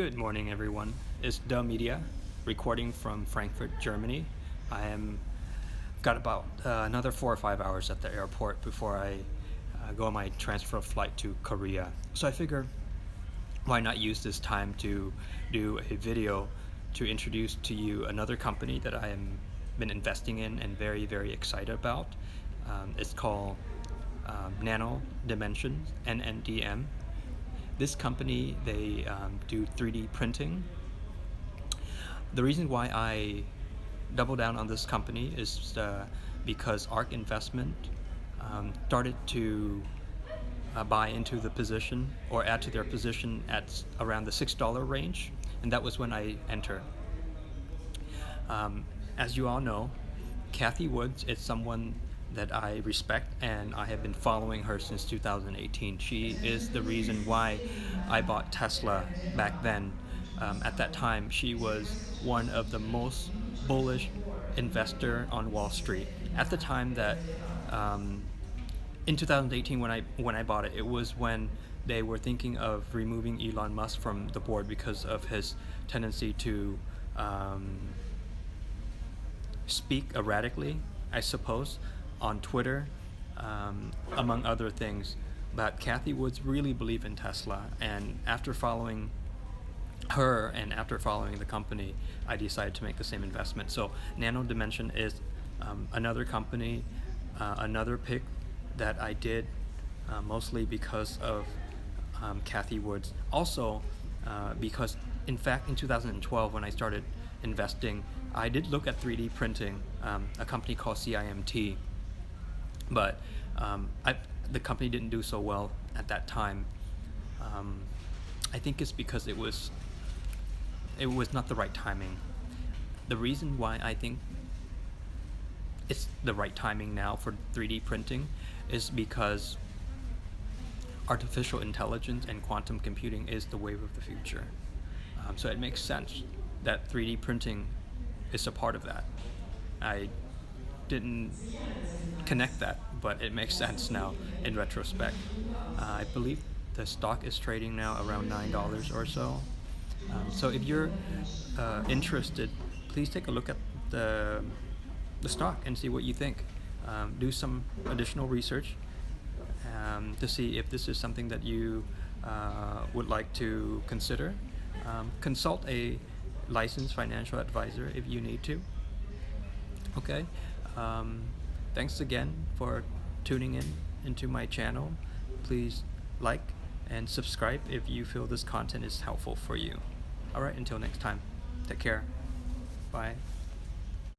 Good morning, everyone. It's Da Media, recording from Frankfurt, Germany. Got about another 4 or 5 hours at the airport before I go on my transfer flight to Korea. So I figure, why not use this time to do a video to introduce to you another company that I have been investing in and very, very excited about. It's called Nano Dimension, NNDM. This company, they do 3D printing. The reason why I double down on this company is because ARK Investment started to buy into the position or add to their position at around the $6 range, and that was when I entered. As you all know, Cathy Wood is someone that I respect, and I have been following her since 2018. She is the reason why I bought Tesla back then. At that time, she was one of the most bullish investor on Wall Street. At the time that in 2018 when I bought it, it was when they were thinking of removing Elon Musk from the board because of his tendency to speak erratically, I suppose, on Twitter, among other things. But Cathy Wood really believed in Tesla, and after following her and after following the company, I decided to make the same investment. So Nano Dimension is another company, another pick that I did mostly because of Cathy Wood. Also because, in fact, in 2012 when I started investing, I did look at 3D printing, a company called CIMT, but the company didn't do so well at that time. I think it's because it was not the right timing. The reason why I think it's the right timing now for 3D printing is because artificial intelligence and quantum computing is the wave of the future. So it makes sense that 3D printing is a part of that. I didn't connect that, but it makes sense now in retrospect. I believe the stock is trading now around $9 or so. So if you're interested, please take a look at the stock and see what you think. Do some additional research to see if this is something that you would like to consider. Consult a licensed financial advisor if you need to. Okay. Thanks again for tuning into my channel. Please like and subscribe if you feel this content is helpful for you. Alright, until next time, take care. Bye.